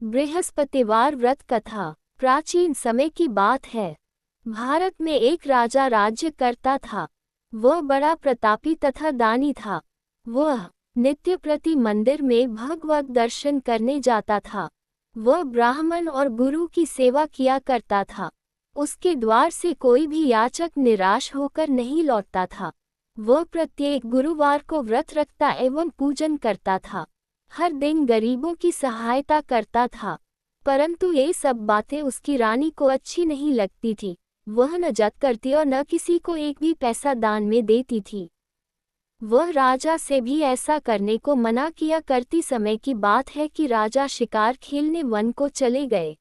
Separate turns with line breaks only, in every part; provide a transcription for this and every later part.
बृहस्पतिवार व्रत कथा। प्राचीन समय की बात है। भारत में एक राजा राज्य करता था। वह बड़ा प्रतापी तथा दानी था। वह नित्य प्रति मंदिर में भगवत दर्शन करने जाता था। वह ब्राह्मण और गुरु की सेवा किया करता था। उसके द्वार से कोई भी याचक निराश होकर नहीं लौटता था। वह प्रत्येक गुरुवार को व्रत रखता एवं पूजन करता था। हर दिन गरीबों की सहायता करता था। परंतु ये सब बातें उसकी रानी को अच्छी नहीं लगती थी। वह न जत करती और न किसी को एक भी पैसा दान में देती थी। वह राजा से भी ऐसा करने को मना किया करती। समय की बात है कि राजा शिकार खेलने वन को चले गए।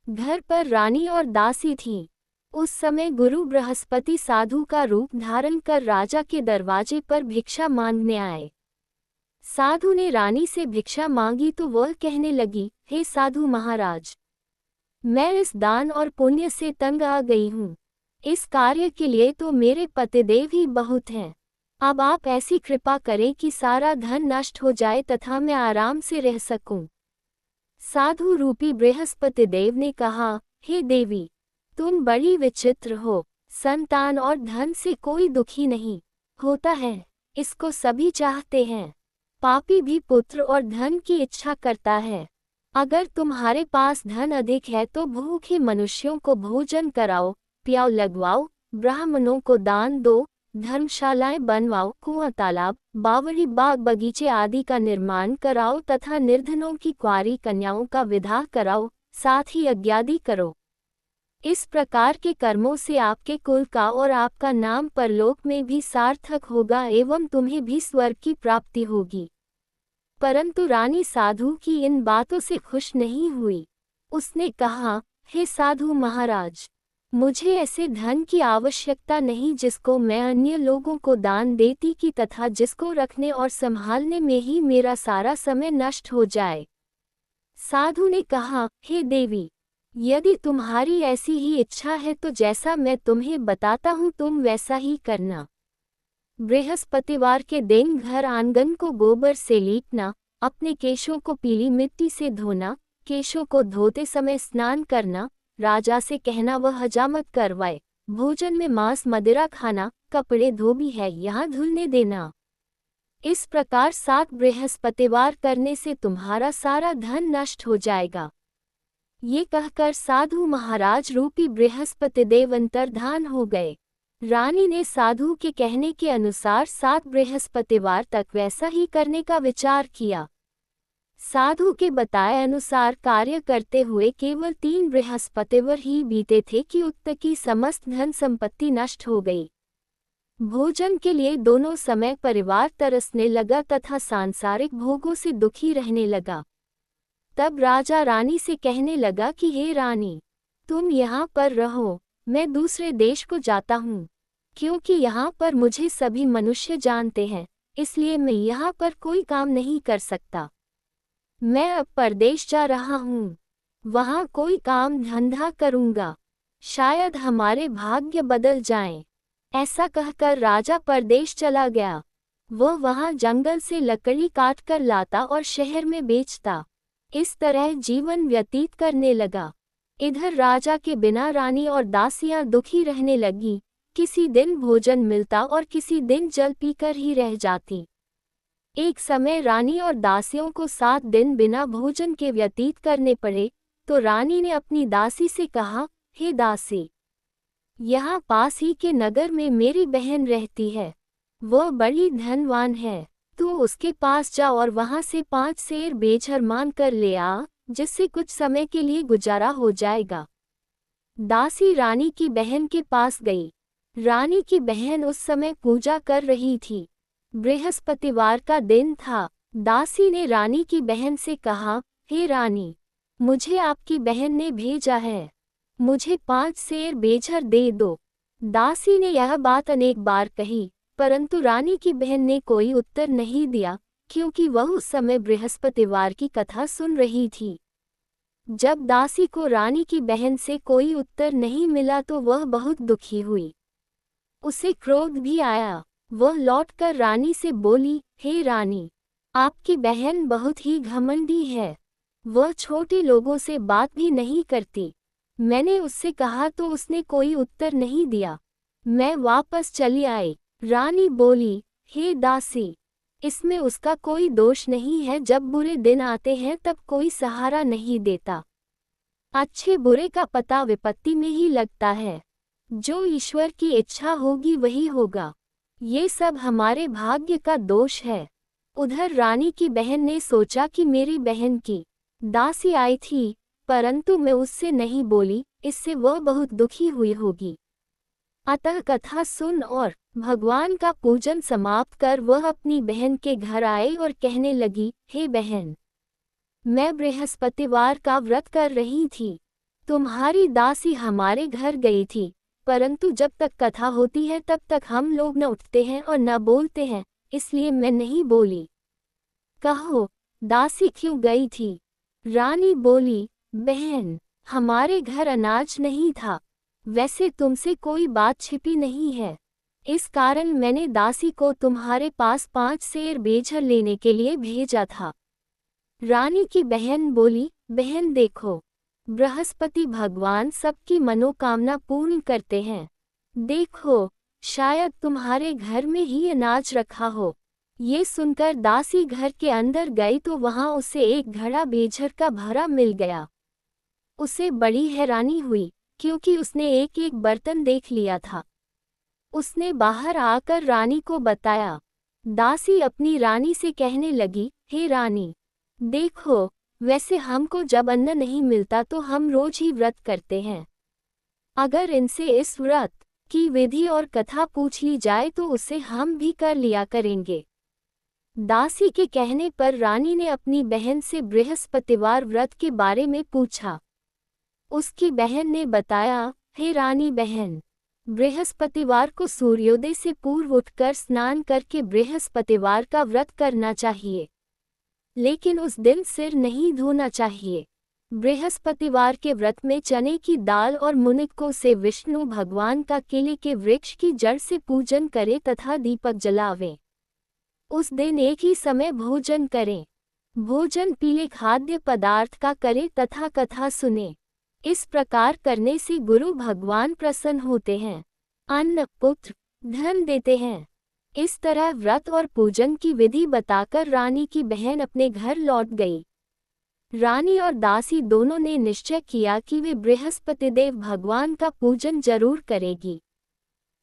घर पर रानी और दासी थीं। उस समय गुरु बृहस्पति साधु का रूप धारण कर राजा के दरवाजे पर भिक्षा मांगने आए। साधु ने रानी से भिक्षा मांगी तो वह कहने लगी, हे साधु महाराज, मैं इस दान और पुण्य से तंग आ गई हूँ। इस कार्य के लिए तो मेरे पतिदेव ही बहुत हैं। अब आप ऐसी कृपा करें कि सारा धन नष्ट हो जाए तथा मैं आराम से रह सकूं। साधु रूपी बृहस्पति देव ने कहा, हे देवी, तुम बड़ी विचित्र हो। संतान और धन से कोई दुखी नहीं होता है, इसको सभी चाहते हैं। पापी भी पुत्र और धन की इच्छा करता है। अगर तुम्हारे पास धन अधिक है तो भूखे मनुष्यों को भोजन कराओ, प्याऊ लगवाओ, ब्राह्मणों को दान दो, धर्मशालाएं बनवाओ, कुआं तालाब, बावड़ी बाग बगीचे आदि का निर्माण कराओ तथा निर्धनों की कुंवारी कन्याओं का विवाह कराओ, साथ ही यज्ञादि करो। इस प्रकार के कर्मों से आपके कुल का और आपका नाम परलोक में भी सार्थक होगा एवं तुम्हें भी स्वर्ग की प्राप्ति होगी। परंतु रानी साधु की इन बातों से खुश नहीं हुई। उसने कहा, हे साधु महाराज, मुझे ऐसे धन की आवश्यकता नहीं जिसको मैं अन्य लोगों को दान देती कि तथा जिसको रखने और संभालने में ही मेरा सारा समय नष्ट हो जाए। साधु ने कहा, हे देवी, यदि तुम्हारी ऐसी ही इच्छा है तो जैसा मैं तुम्हें बताता हूँ तुम वैसा ही करना। बृहस्पतिवार के दिन घर आंगन को गोबर से लीपना, अपने केशों को पीली मिट्टी से धोना, केशों को धोते समय स्नान करना, राजा से कहना वह हजामत करवाए, भोजन में मांस मदिरा खाना, कपड़े धोबी है यहाँ धुलने देना। इस प्रकार 7 बृहस्पतिवार करने से तुम्हारा सारा धन नष्ट हो जाएगा। ये कहकर साधु महाराज रूपी बृहस्पति देव अंतर्धान हो गए। रानी ने साधु के कहने के अनुसार 7 बृहस्पतिवार तक वैसा ही करने का विचार किया। साधु के बताए अनुसार कार्य करते हुए केवल 3 बृहस्पतिवार ही बीते थे कि उत्तर की समस्त धन संपत्ति नष्ट हो गई। भोजन के लिए दोनों समय परिवार तरसने लगा तथा सांसारिक भोगों से दुखी रहने लगा। तब राजा रानी से कहने लगा कि हे रानी, तुम यहाँ पर रहो, मैं दूसरे देश को जाता हूँ। क्योंकि यहाँ पर मुझे सभी मनुष्य जानते हैं, इसलिए मैं यहाँ पर कोई काम नहीं कर सकता। मैं अब परदेश जा रहा हूँ, वहाँ कोई काम धंधा करूँगा, शायद हमारे भाग्य बदल जाएं। ऐसा कहकर राजा परदेश चला गया। वह वहाँ जंगल से लकड़ी काट कर लाता और शहर में बेचता। इस तरह जीवन व्यतीत करने लगा। इधर राजा के बिना रानी और दासियां दुखी रहने लगी। किसी दिन भोजन मिलता और किसी दिन जल पीकर ही रह जाती। एक समय रानी और दासियों को 7 दिन बिना भोजन के व्यतीत करने पड़े, तो रानी ने अपनी दासी से कहा, हे दासी, यहाँ पास ही के नगर में मेरी बहन रहती है। वह बड़ी धनवान है, तू उसके पास जा और वहां से 5 सेर बेचर मान कर ले आ, जिससे कुछ समय के लिए गुजारा हो जाएगा। दासी रानी की बहन के पास गई। रानी की बहन उस समय पूजा कर रही थी। बृहस्पतिवार का दिन था। दासी ने रानी की बहन से कहा, हे रानी, मुझे आपकी बहन ने भेजा है, मुझे 5 सेर बेचर दे दो। दासी ने यह बात अनेक बार कही, परंतु रानी की बहन ने कोई उत्तर नहीं दिया, क्योंकि वह उस समय बृहस्पतिवार की कथा सुन रही थी। जब दासी को रानी की बहन से कोई उत्तर नहीं मिला तो वह बहुत दुखी हुई। उसे क्रोध भी आया। वह लौटकर रानी से बोली, हे रानी, आपकी बहन बहुत ही घमंडी है। वह छोटे लोगों से बात भी नहीं करती। मैंने उससे कहा तो उसने कोई उत्तर नहीं दिया। मैं वापस चली आई। रानी बोली, हे दासी, इसमें उसका कोई दोष नहीं है। जब बुरे दिन आते हैं तब कोई सहारा नहीं देता। अच्छे बुरे का पता विपत्ति में ही लगता है। जो ईश्वर की इच्छा होगी वही होगा। ये सब हमारे भाग्य का दोष है। उधर रानी की बहन ने सोचा कि मेरी बहन की दासी आई थी, परंतु मैं उससे नहीं बोली, इससे वह बहुत दुखी हुई होगी। अतः कथा सुन और भगवान का पूजन समाप्त कर वह अपनी बहन के घर आए और कहने लगी, हे बहन, मैं बृहस्पतिवार का व्रत कर रही थी। तुम्हारी दासी हमारे घर गई थी, परंतु जब तक कथा होती है तब तक हम लोग न उठते हैं और न बोलते हैं, इसलिए मैं नहीं बोली। कहो, दासी क्यों गई थी? रानी बोली, बहन, हमारे घर अनाज नहीं था। वैसे तुमसे कोई बात छिपी नहीं है। इस कारण मैंने दासी को तुम्हारे पास 5 सेर बेझर लेने के लिए भेजा था। रानी की बहन बोली, बहन देखो, बृहस्पति भगवान सबकी मनोकामना पूर्ण करते हैं। देखो, शायद तुम्हारे घर में ही अनाज रखा हो। ये सुनकर दासी घर के अंदर गई तो वहां उसे एक घड़ा बेझर का भरा मिल गया। उसे बड़ी हैरानी हुई, क्योंकि उसने एक एक बर्तन देख लिया था। उसने बाहर आकर रानी को बताया। दासी अपनी रानी से कहने लगी, हे रानी, देखो, वैसे हमको जब अन्न नहीं मिलता तो हम रोज ही व्रत करते हैं। अगर इनसे इस व्रत की विधि और कथा पूछ ली जाए तो उसे हम भी कर लिया करेंगे। दासी के कहने पर रानी ने अपनी बहन से बृहस्पतिवार व्रत के बारे में पूछा। उसकी बहन ने बताया, हे रानी बहन, बृहस्पतिवार को सूर्योदय से पूर्व उठकर स्नान करके बृहस्पतिवार का व्रत करना चाहिए, लेकिन उस दिन सिर नहीं धोना चाहिए। बृहस्पतिवार के व्रत में चने की दाल और मुनिको से विष्णु भगवान का केले के वृक्ष की जड़ से पूजन करें तथा दीपक जलावें। उस दिन एक ही समय भोजन करें। भोजन पीले खाद्य पदार्थ का करें तथा कथा सुने। इस प्रकार करने से गुरु भगवान प्रसन्न होते हैं, अन्न, पुत्र, धन देते हैं। इस तरह व्रत और पूजन की विधि बताकर रानी की बहन अपने घर लौट गई। रानी और दासी दोनों ने निश्चय किया कि वे बृहस्पतिदेव भगवान का पूजन जरूर करेगी।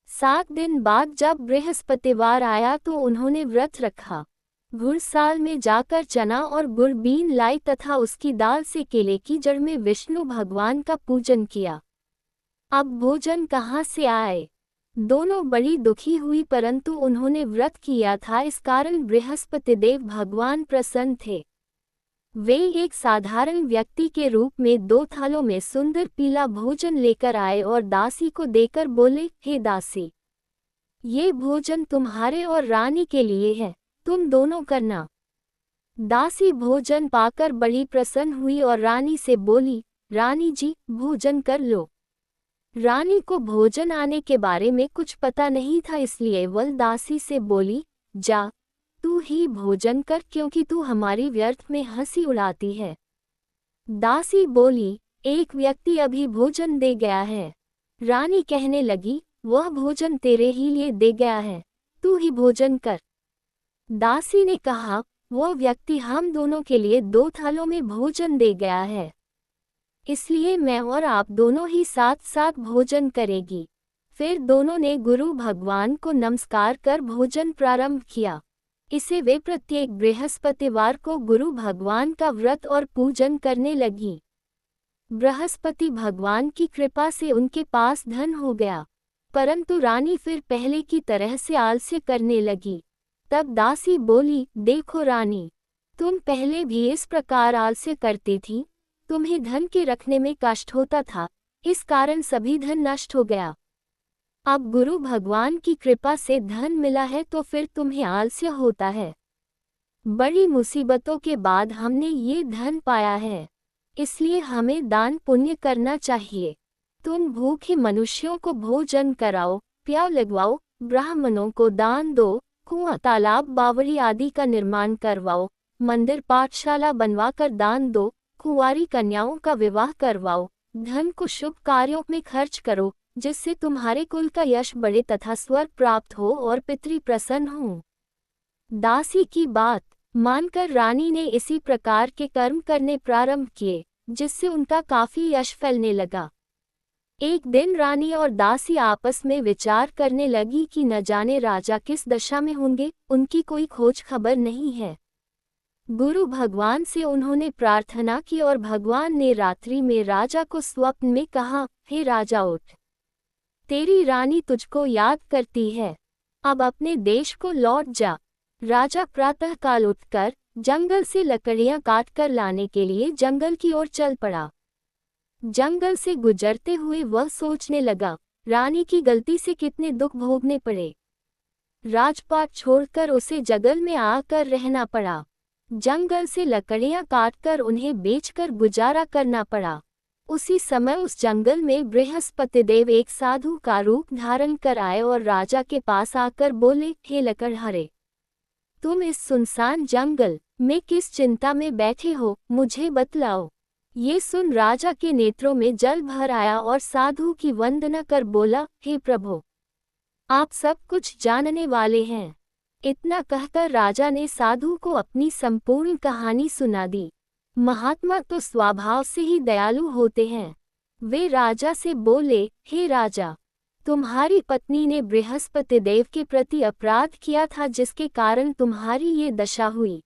7 दिन बाद जब बृहस्पतिवार आया तो उन्होंने व्रत रखा। गुड़साल में जाकर चना और गुड़ बीन लाई तथा उसकी दाल से केले की जड़ में विष्णु भगवान का पूजन किया। अब भोजन कहाँ से आए? दोनों बड़ी दुखी हुई, परंतु उन्होंने व्रत किया था, इस कारण बृहस्पतिदेव भगवान प्रसन्न थे। वे एक साधारण व्यक्ति के रूप में 2 थालों में सुंदर पीला भोजन लेकर आए और दासी को देकर बोले, हे दासी, ये भोजन तुम्हारे और रानी के लिए है, तुम दोनों करना। दासी भोजन पाकर बड़ी प्रसन्न हुई और रानी से बोली, रानी जी, भोजन कर लो। रानी को भोजन आने के बारे में कुछ पता नहीं था, इसलिए वह दासी से बोली, जा, तू ही भोजन कर, क्योंकि तू हमारी व्यर्थ में हंसी उड़ाती है। दासी बोली, एक व्यक्ति अभी भोजन दे गया है। रानी कहने लगी, वह भोजन तेरे ही लिए दे गया है, तू ही भोजन कर। दासी ने कहा, वह व्यक्ति हम दोनों के लिए 2 थालों में भोजन दे गया है, इसलिए मैं और आप दोनों ही साथ साथ भोजन करेगी। फिर दोनों ने गुरु भगवान को नमस्कार कर भोजन प्रारंभ किया। इसे वे प्रत्येक बृहस्पतिवार को गुरु भगवान का व्रत और पूजन करने लगी। बृहस्पति भगवान की कृपा से उनके पास धन हो गया, परंतु रानी फिर पहले की तरह से आलस्य करने लगी। तब दासी बोली, देखो रानी, तुम पहले भी इस प्रकार आलस्य करती थी, तुम्हें धन के रखने में कष्ट होता था, इस कारण सभी धन नष्ट हो गया। अब गुरु भगवान की कृपा से धन मिला है तो फिर तुम्हें आलस्य होता है। बड़ी मुसीबतों के बाद हमने ये धन पाया है, इसलिए हमें दान पुण्य करना चाहिए। तुम भूखे मनुष्यों को भोजन कराओ, प्याव लगवाओ, ब्राह्मणों को दान दो, कुआं, तालाब, बावड़ी आदि का निर्माण करवाओ, मंदिर, पाठशाला बनवाकर दान दो, कुंवारी कन्याओं का विवाह करवाओ, धन को शुभ कार्यों में खर्च करो, जिससे तुम्हारे कुल का यश बढ़े तथा स्वर्ग प्राप्त हो और पितृ प्रसन्न हो। दासी की बात मानकर रानी ने इसी प्रकार के कर्म करने प्रारंभ किए, जिससे उनका काफी यश फैलने लगा। एक दिन रानी और दासी आपस में विचार करने लगी कि न जाने राजा किस दशा में होंगे, उनकी कोई खोज खबर नहीं है। गुरु भगवान से उन्होंने प्रार्थना की और भगवान ने रात्रि में राजा को स्वप्न में कहा, हे राजा उठ, तेरी रानी तुझको याद करती है, अब अपने देश को लौट जा। राजा प्रातःकाल उठकर जंगल से लकड़ियां काटकर लाने के लिए जंगल की ओर चल पड़ा। जंगल से गुजरते हुए वह सोचने लगा, रानी की गलती से कितने दुख भोगने पड़े। राजपाट छोड़कर उसे जंगल में आकर रहना पड़ा। जंगल से लकड़ियां काटकर उन्हें बेचकर गुजारा करना पड़ा। उसी समय उस जंगल में बृहस्पति देव एक साधु का रूप धारण कर आए और राजा के पास आकर बोले, हे लकड़हारे, तुम इस सुनसान जंगल में किस चिंता में बैठे हो, मुझे बतलाओ। ये सुन राजा के नेत्रों में जल भर आया और साधु की वंदना कर बोला, हे प्रभु, आप सब कुछ जानने वाले हैं। इतना कहकर राजा ने साधु को अपनी संपूर्ण कहानी सुना दी। महात्मा तो स्वभाव से ही दयालु होते हैं। वे राजा से बोले, हे राजा, तुम्हारी पत्नी ने बृहस्पति देव के प्रति अपराध किया था, जिसके कारण तुम्हारी ये दशा हुई।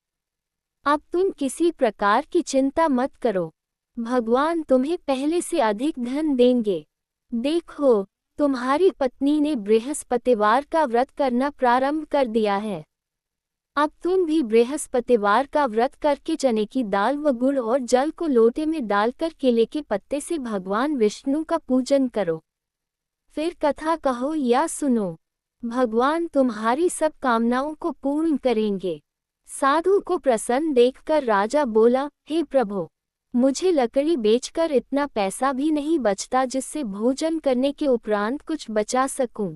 अब तुम किसी प्रकार की चिंता मत करो, भगवान तुम्हें पहले से अधिक धन देंगे। देखो, तुम्हारी पत्नी ने बृहस्पतिवार का व्रत करना प्रारंभ कर दिया है। अब तुम भी बृहस्पतिवार का व्रत करके चने की दाल व गुड़ और जल को लोटे में डालकर केले के पत्ते से भगवान विष्णु का पूजन करो। फिर कथा कहो या सुनो, भगवान तुम्हारी सब कामनाओं को पूर्ण करेंगे। साधु को प्रसन्न देखकर राजा बोला, हे प्रभु, मुझे लकड़ी बेचकर इतना पैसा भी नहीं बचता जिससे भोजन करने के उपरांत कुछ बचा सकूं।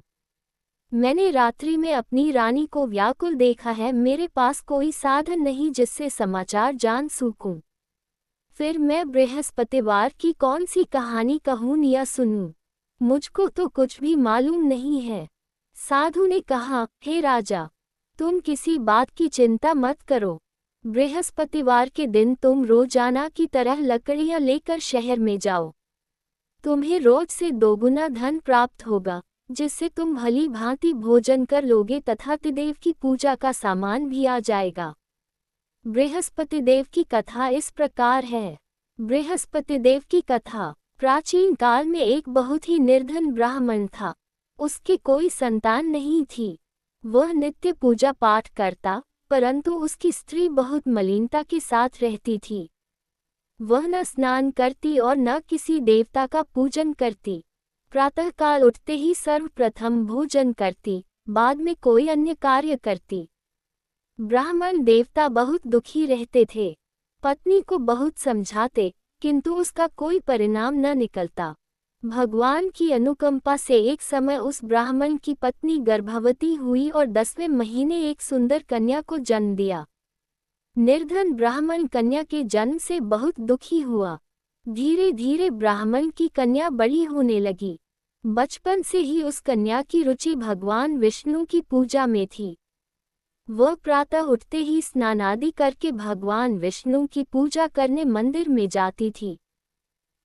मैंने रात्रि में अपनी रानी को व्याकुल देखा है, मेरे पास कोई साधन नहीं जिससे समाचार जान सकूं। फिर मैं बृहस्पतिवार की कौन सी कहानी कहूं या सुनूं, मुझको तो कुछ भी मालूम नहीं है। साधु ने कहा, हे राजा, तुम किसी बात की चिंता मत करो। बृहस्पतिवार के दिन तुम रोजाना की तरह लकड़ियां लेकर शहर में जाओ। तुम्हें रोज से दोगुना धन प्राप्त होगा, जिससे तुम भली भांति भोजन कर लोगे तथा तिदेव की पूजा का सामान भी आ जाएगा। बृहस्पति देव की कथा इस प्रकार है। बृहस्पति देव की कथा। प्राचीन काल में एक बहुत ही निर्धन ब्राह्मण था। उसके कोई संतान नहीं थी। वह नित्य पूजा पाठ करता, परंतु उसकी स्त्री बहुत मलिनता के साथ रहती थी। वह न स्नान करती और न किसी देवता का पूजन करती। प्रातःकाल उठते ही सर्वप्रथम भोजन करती, बाद में कोई अन्य कार्य करती। ब्राह्मण देवता बहुत दुखी रहते थे। पत्नी को बहुत समझाते, किंतु उसका कोई परिणाम न निकलता। भगवान की अनुकंपा से एक समय उस ब्राह्मण की पत्नी गर्भवती हुई और 10वें महीने एक सुंदर कन्या को जन्म दिया। निर्धन ब्राह्मण कन्या के जन्म से बहुत दुखी हुआ। धीरे धीरे ब्राह्मण की कन्या बड़ी होने लगी। बचपन से ही उस कन्या की रुचि भगवान विष्णु की पूजा में थी। वह प्रातः उठते ही स्नान आदि करके भगवान विष्णु की पूजा करने मंदिर में जाती थी।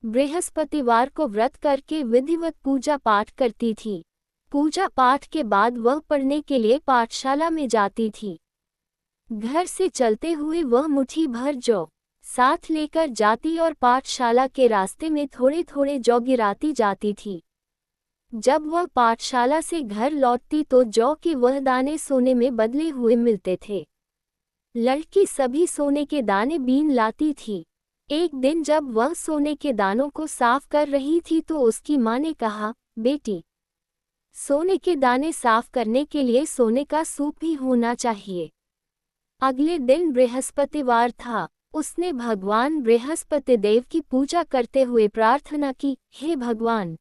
बृहस्पतिवार को व्रत करके विधिवत पूजा पाठ करती थी। पूजा पाठ के बाद वह पढ़ने के लिए पाठशाला में जाती थी। घर से चलते हुए वह मुट्ठी भर जौ साथ लेकर जाती और पाठशाला के रास्ते में थोड़े थोड़े जौ गिराती जाती थी। जब वह पाठशाला से घर लौटती तो जौ के वह दाने सोने में बदले हुए मिलते थे। लड़की सभी सोने के दाने बीन लाती थी। एक दिन जब वह सोने के दानों को साफ कर रही थी तो उसकी माँ ने कहा, बेटी, सोने के दाने साफ करने के लिए सोने का सूप भी होना चाहिए। अगले दिन बृहस्पतिवार था। उसने भगवान बृहस्पति देव की पूजा करते हुए प्रार्थना की, हे भगवान,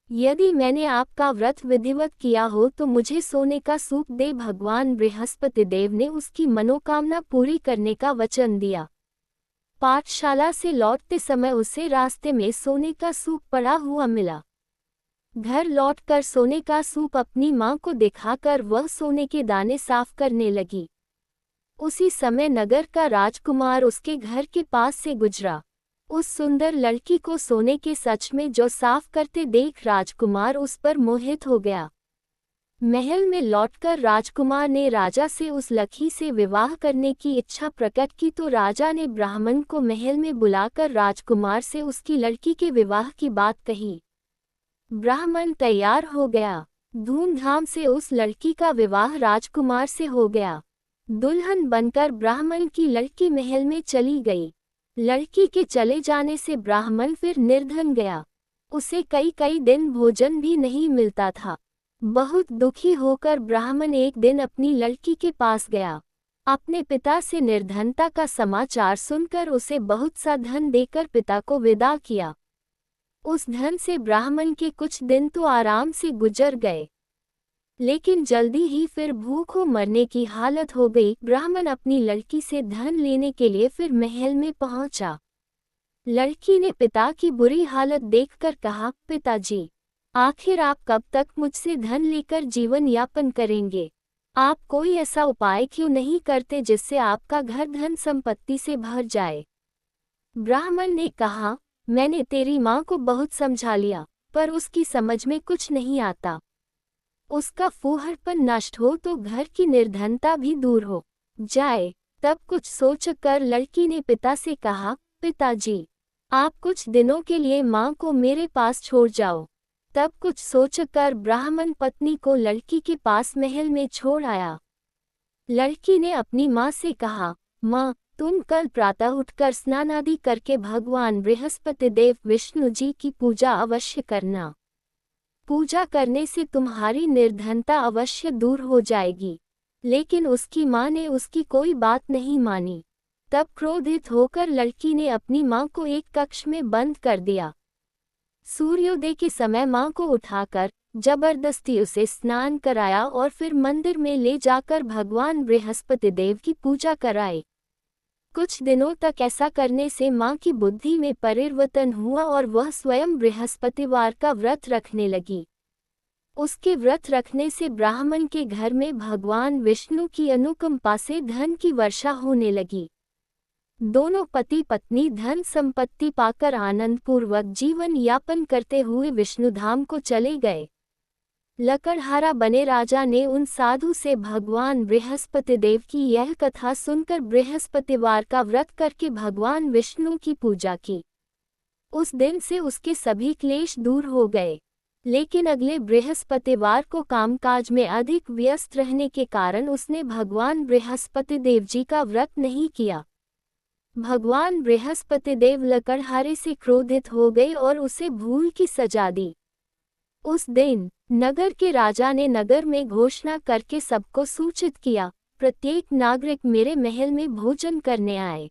यदि मैंने आपका व्रत विधिवत किया हो तो मुझे सोने का सूप दे। भगवान बृहस्पति देव ने उसकी मनोकामना पूरी करने का वचन दिया। पाठशाला से लौटते समय उसे रास्ते में सोने का सूप पड़ा हुआ मिला। घर लौटकर सोने का सूप अपनी माँ को दिखाकर वह सोने के दाने साफ करने लगी। उसी समय नगर का राजकुमार उसके घर के पास से गुजरा। उस सुंदर लड़की को सोने के सच में जो साफ करते देख राजकुमार उस पर मोहित हो गया। महल में लौटकर राजकुमार ने राजा से उस लड़की से विवाह करने की इच्छा प्रकट की तो राजा ने ब्राह्मण को महल में बुलाकर राजकुमार से उसकी लड़की के विवाह की बात कही। ब्राह्मण तैयार हो गया। धूमधाम से उस लड़की का विवाह राजकुमार से हो गया। दुल्हन बनकर ब्राह्मण की लड़की महल में चली गई। लड़की के चले जाने से ब्राह्मण फिर निर्धन गया। उसे कई दिन भोजन भी नहीं मिलता था। बहुत दुखी होकर ब्राह्मण एक दिन अपनी लड़की के पास गया। अपने पिता से निर्धनता का समाचार सुनकर उसे बहुत सा धन देकर पिता को विदा किया। उस धन से ब्राह्मण के कुछ दिन तो आराम से गुजर गए, लेकिन जल्दी ही फिर भूखों मरने की हालत हो गई। ब्राह्मण अपनी लड़की से धन लेने के लिए फिर महल में पहुंचा। लड़की ने पिता की बुरी हालत देखकर कहा, पिताजी, आखिर आप कब तक मुझसे धन लेकर जीवन यापन करेंगे? आप कोई ऐसा उपाय क्यों नहीं करते जिससे आपका घर धन संपत्ति से भर जाए? ब्राह्मण ने कहा, मैंने तेरी माँ को बहुत समझा लिया, पर उसकी समझ में कुछ नहीं आता। उसका फूहड़पन नष्ट हो तो घर की निर्धनता भी दूर हो जाए। तब कुछ सोचकर लड़की ने पिता से कहा, पिताजी, आप कुछ दिनों के लिए माँ को मेरे पास छोड़ जाओ। तब कुछ सोचकर ब्राह्मण पत्नी को लड़की के पास महल में छोड़ आया। लड़की ने अपनी माँ से कहा, माँ, तुम कल प्रातः उठकर स्नान आदि करके भगवान बृहस्पति देव विष्णु जी की पूजा अवश्य करना। पूजा करने से तुम्हारी निर्धनता अवश्य दूर हो जाएगी। लेकिन उसकी माँ ने उसकी कोई बात नहीं मानी। तब क्रोधित होकर लड़की ने अपनी माँ को एक कक्ष में बंद कर दिया। सूर्योदय के समय माँ को उठाकर जबरदस्ती उसे स्नान कराया और फिर मंदिर में ले जाकर भगवान बृहस्पति देव की पूजा कराई। कुछ दिनों तक ऐसा करने से माँ की बुद्धि में परिवर्तन हुआ और वह स्वयं बृहस्पतिवार का व्रत रखने लगी। उसके व्रत रखने से ब्राह्मण के घर में भगवान विष्णु की अनुकंपा से धन की वर्षा होने लगी। दोनों पति पत्नी धन संपत्ति पाकर आनंदपूर्वक जीवन यापन करते हुए विष्णुधाम को चले गए। लकड़हारा बने राजा ने उन साधु से भगवान बृहस्पति देव की यह कथा सुनकर बृहस्पतिवार का व्रत करके भगवान विष्णु की पूजा की। उस दिन से उसके सभी क्लेश दूर हो गए। लेकिन अगले बृहस्पतिवार को कामकाज में अधिक व्यस्त रहने के कारण उसने भगवान बृहस्पति देव जी का व्रत नहीं किया। भगवान बृहस्पति देव लकड़हारे से क्रोधित हो गए और उसे भूल की सजा दी। उस दिन नगर के राजा ने नगर में घोषणा करके सबको सूचित किया, प्रत्येक नागरिक मेरे महल में भोजन करने आए।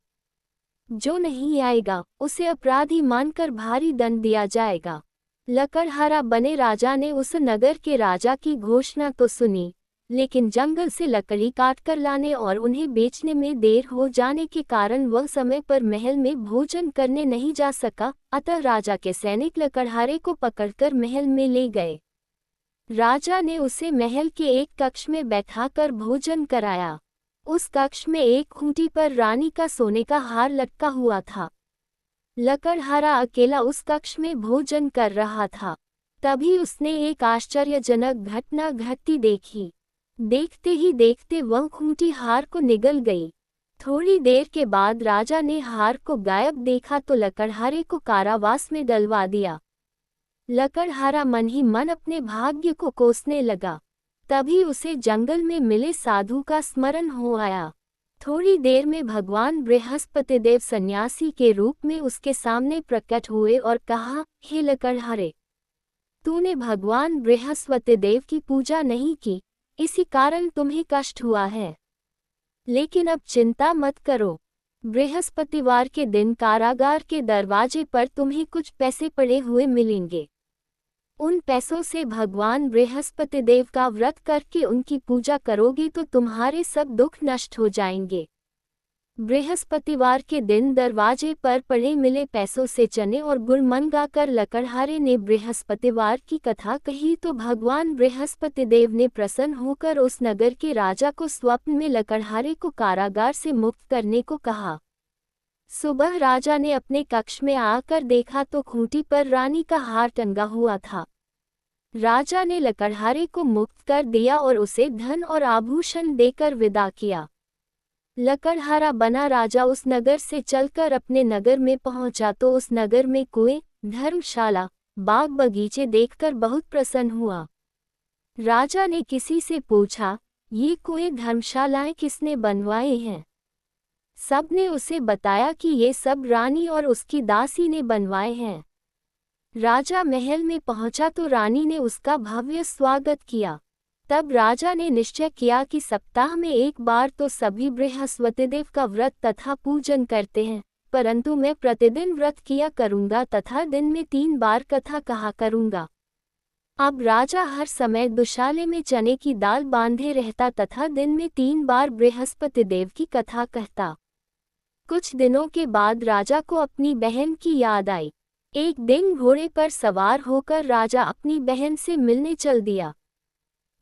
जो नहीं आएगा उसे अपराधी मानकर भारी दंड दिया जाएगा। लकड़हारा बने राजा ने उस नगर के राजा की घोषणा तो सुनी, लेकिन जंगल से लकड़ी काटकर लाने और उन्हें बेचने में देर हो जाने के कारण वह समय पर महल में भोजन करने नहीं जा सका। अतः राजा के सैनिक लकड़हारे को पकड़कर महल में ले गए। राजा ने उसे महल के एक कक्ष में बैठाकर भोजन कराया। उस कक्ष में एक खूंटी पर रानी का सोने का हार लटका हुआ था। लकड़हारा अकेला उस कक्ष में भोजन कर रहा था। तभी उसने एक आश्चर्यजनक घटना घटती देखी। देखते ही देखते वह खूंटी हार को निगल गई। थोड़ी देर के बाद राजा ने हार को गायब देखा तो लकड़हारे को कारावास में डलवा दिया। लकड़हारा मन ही मन अपने भाग्य को कोसने लगा। तभी उसे जंगल में मिले साधु का स्मरण हो आया। थोड़ी देर में भगवान बृहस्पति देव सन्यासी के रूप में उसके सामने प्रकट हुए और कहा, हे लकड़हारे, तूने भगवान बृहस्पति देव की पूजा नहीं की, इसी कारण तुम्हें कष्ट हुआ है। लेकिन अब चिंता मत करो। बृहस्पतिवार के दिन कारागार के दरवाजे पर तुम्हें कुछ पैसे पड़े हुए मिलेंगे। उन पैसों से भगवान बृहस्पति देव का व्रत करके उनकी पूजा करोगे तो तुम्हारे सब दुख नष्ट हो जाएंगे। बृहस्पतिवार के दिन दरवाजे पर पड़े मिले पैसों से चने और गुड़ मंगाकर लकड़हारे ने बृहस्पतिवार की कथा कही तो भगवान बृहस्पतिदेव ने प्रसन्न होकर उस नगर के राजा को स्वप्न में लकड़हारे को कारागार से मुक्त करने को कहा। सुबह राजा ने अपने कक्ष में आकर देखा तो खूंटी पर रानी का हार टंगा हुआ था। राजा ने लकड़हारे को मुक्त कर दिया और उसे धन और आभूषण देकर विदा किया। लकड़हारा बना राजा उस नगर से चलकर अपने नगर में पहुंचा तो उस नगर में कुएं, धर्मशाला, बाग बगीचे देखकर बहुत प्रसन्न हुआ। राजा ने किसी से पूछा, ये कुएं धर्मशालाएं किसने बनवाए हैं? सबने उसे बताया कि ये सब रानी और उसकी दासी ने बनवाए हैं। राजा महल में पहुंचा तो रानी ने उसका भव्य स्वागत किया। तब राजा ने निश्चय किया कि सप्ताह में एक बार तो सभी बृहस्पतिदेव का व्रत तथा पूजन करते हैं, परंतु मैं प्रतिदिन व्रत किया करूंगा तथा दिन में 3 बार कथा कहा करूंगा। अब राजा हर समय दुशाले में चने की दाल बांधे रहता तथा दिन में 3 बार बृहस्पतिदेव की कथा कहता। कुछ दिनों के बाद राजा को अपनी बहन की याद आई। एक दिन घोड़े पर सवार होकर राजा अपनी बहन से मिलने चल दिया।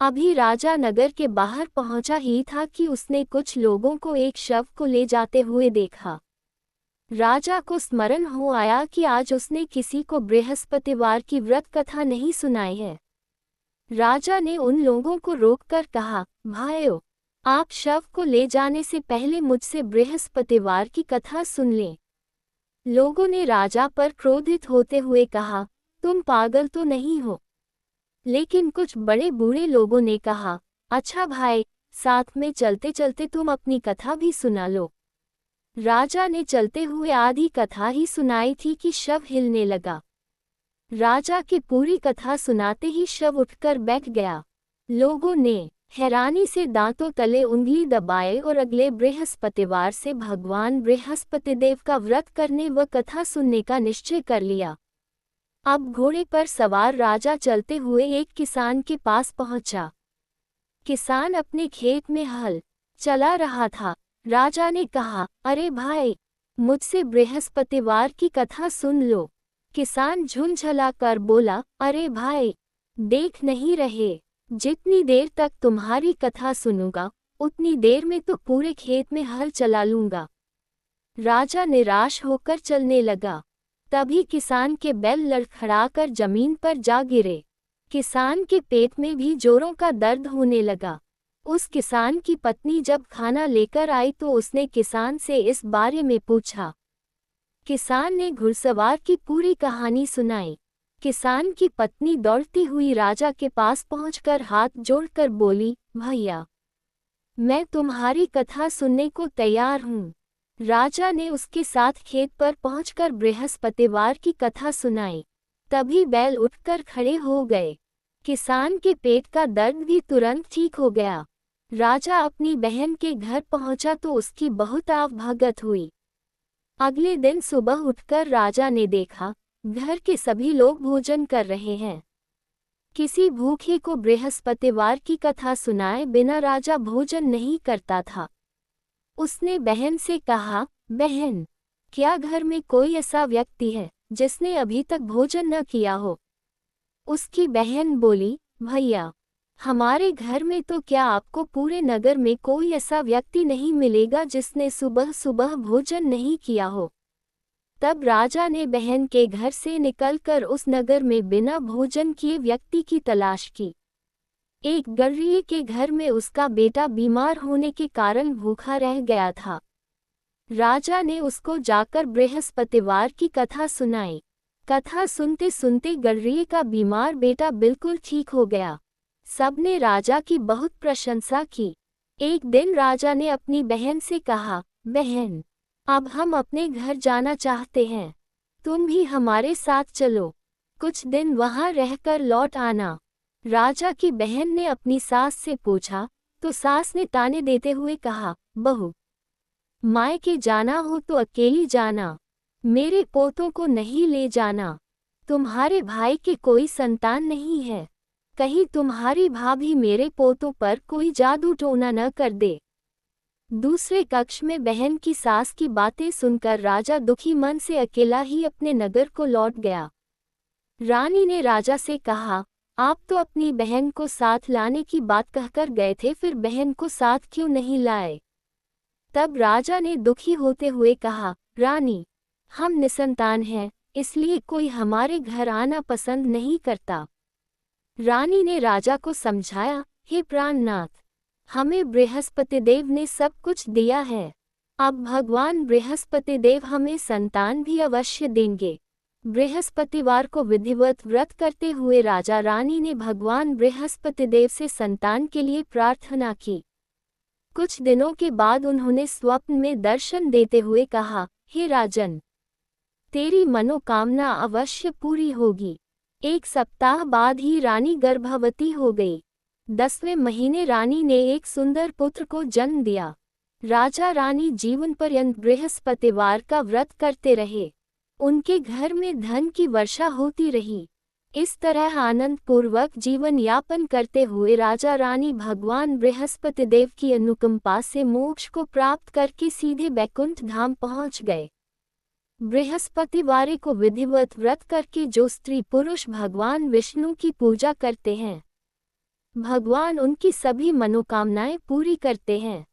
अभी राजा नगर के बाहर पहुंचा ही था कि उसने कुछ लोगों को एक शव को ले जाते हुए देखा। राजा को स्मरण हो आया कि आज उसने किसी को बृहस्पतिवार की व्रत कथा नहीं सुनाई है। राजा ने उन लोगों को रोककर कहा, भाइयों, आप शव को ले जाने से पहले मुझसे बृहस्पतिवार की कथा सुन लें। लोगों ने राजा पर क्रोधित होते हुए कहा, तुम पागल तो नहीं हो? लेकिन कुछ बड़े बूढ़े लोगों ने कहा, अच्छा भाई, साथ में चलते चलते तुम अपनी कथा भी सुना लो। राजा ने चलते हुए आधी कथा ही सुनाई थी कि शव हिलने लगा। राजा की पूरी कथा सुनाते ही शव उठकर बैठ गया। लोगों ने हैरानी से दांतों तले उंगली दबाए और अगले बृहस्पतिवार से भगवान बृहस्पतिदेव का व्रत करने व कथा सुनने का निश्चय कर लिया। अब घोड़े पर सवार राजा चलते हुए एक किसान के पास पहुंचा। किसान अपने खेत में हल चला रहा था। राजा ने कहा, अरे भाई, मुझसे बृहस्पतिवार की कथा सुन लो। किसान झुंझला कर बोला, अरे भाई, देख नहीं रहे, जितनी देर तक तुम्हारी कथा सुनूंगा उतनी देर में तो पूरे खेत में हल चला लूंगा। राजा निराश होकर चलने लगा। तभी किसान के बैल लड़खड़ाकर जमीन पर जा गिरे। किसान के पेट में भी जोरों का दर्द होने लगा। उस किसान की पत्नी जब खाना लेकर आई तो उसने किसान से इस बारे में पूछा। किसान ने घुड़सवार की पूरी कहानी सुनाई। किसान की पत्नी दौड़ती हुई राजा के पास पहुंचकर हाथ जोड़कर बोली, भैया, मैं तुम्हारी कथा सुनने को तैयार हूँ। राजा ने उसके साथ खेत पर पहुंचकर बृहस्पतिवार की कथा सुनाई। तभी बैल उठकर खड़े हो गए। किसान के पेट का दर्द भी तुरंत ठीक हो गया। राजा अपनी बहन के घर पहुंचा तो उसकी बहुत आवभगत हुई। अगले दिन सुबह उठकर राजा ने देखा, घर के सभी लोग भोजन कर रहे हैं। किसी भूखे को बृहस्पतिवार की कथा सुनाए बिना राजा भोजन नहीं करता था। उसने बहन से कहा, बहन, क्या घर में कोई ऐसा व्यक्ति है जिसने अभी तक भोजन न किया हो? उसकी बहन बोली, भैया, हमारे घर में तो क्या आपको पूरे नगर में कोई ऐसा व्यक्ति नहीं मिलेगा जिसने सुबह सुबह भोजन नहीं किया हो। तब राजा ने बहन के घर से निकलकर उस नगर में बिना भोजन किए व्यक्ति की तलाश की। एक गर्रिये के घर में उसका बेटा बीमार होने के कारण भूखा रह गया था। राजा ने उसको जाकर बृहस्पतिवार की कथा सुनाई। कथा सुनते सुनते गर्रिये का बीमार बेटा बिल्कुल ठीक हो गया। सबने राजा की बहुत प्रशंसा की। एक दिन राजा ने अपनी बहन से कहा, बहन, अब हम अपने घर जाना चाहते हैं, तुम भी हमारे साथ चलो, कुछ दिन वहां रहकर लौट आना। राजा की बहन ने अपनी सास से पूछा तो सास ने ताने देते हुए कहा, बहू, मायके जाना हो तो अकेली जाना, मेरे पोतों को नहीं ले जाना। तुम्हारे भाई के कोई संतान नहीं है, कहीं तुम्हारी भाभी मेरे पोतों पर कोई जादू टोना न कर दे। दूसरे कक्ष में बहन की सास की बातें सुनकर राजा दुखी मन से अकेला ही अपने नगर को लौट गया। रानी ने राजा से कहा, आप तो अपनी बहन को साथ लाने की बात कहकर गए थे, फिर बहन को साथ क्यों नहीं लाए? तब राजा ने दुखी होते हुए कहा, रानी, हम निसंतान हैं, इसलिए कोई हमारे घर आना पसंद नहीं करता। रानी ने राजा को समझाया, हे प्राणनाथ, हमें बृहस्पतिदेव ने सब कुछ दिया है, अब भगवान बृहस्पतिदेव हमें संतान भी अवश्य देंगे। बृहस्पतिवार को विधिवत व्रत करते हुए राजा रानी ने भगवान बृहस्पतिदेव से संतान के लिए प्रार्थना की। कुछ दिनों के बाद उन्होंने स्वप्न में दर्शन देते हुए कहा, हे राजन, तेरी मनोकामना अवश्य पूरी होगी। 1 सप्ताह बाद ही रानी गर्भवती हो गई। 10वें महीने रानी ने एक सुंदर पुत्र को जन्म दिया। राजा रानी जीवन पर्यंत बृहस्पतिवार का व्रत करते रहे। उनके घर में धन की वर्षा होती रही। इस तरह आनंद पूर्वक जीवन यापन करते हुए राजा रानी भगवान बृहस्पतिदेव की अनुकंपा से मोक्ष को प्राप्त करके सीधे बैकुंठ धाम पहुंच गए। बृहस्पतिवार को विधिवत व्रत करके जो स्त्री पुरुष भगवान विष्णु की पूजा करते हैं, भगवान उनकी सभी मनोकामनाएं पूरी करते हैं।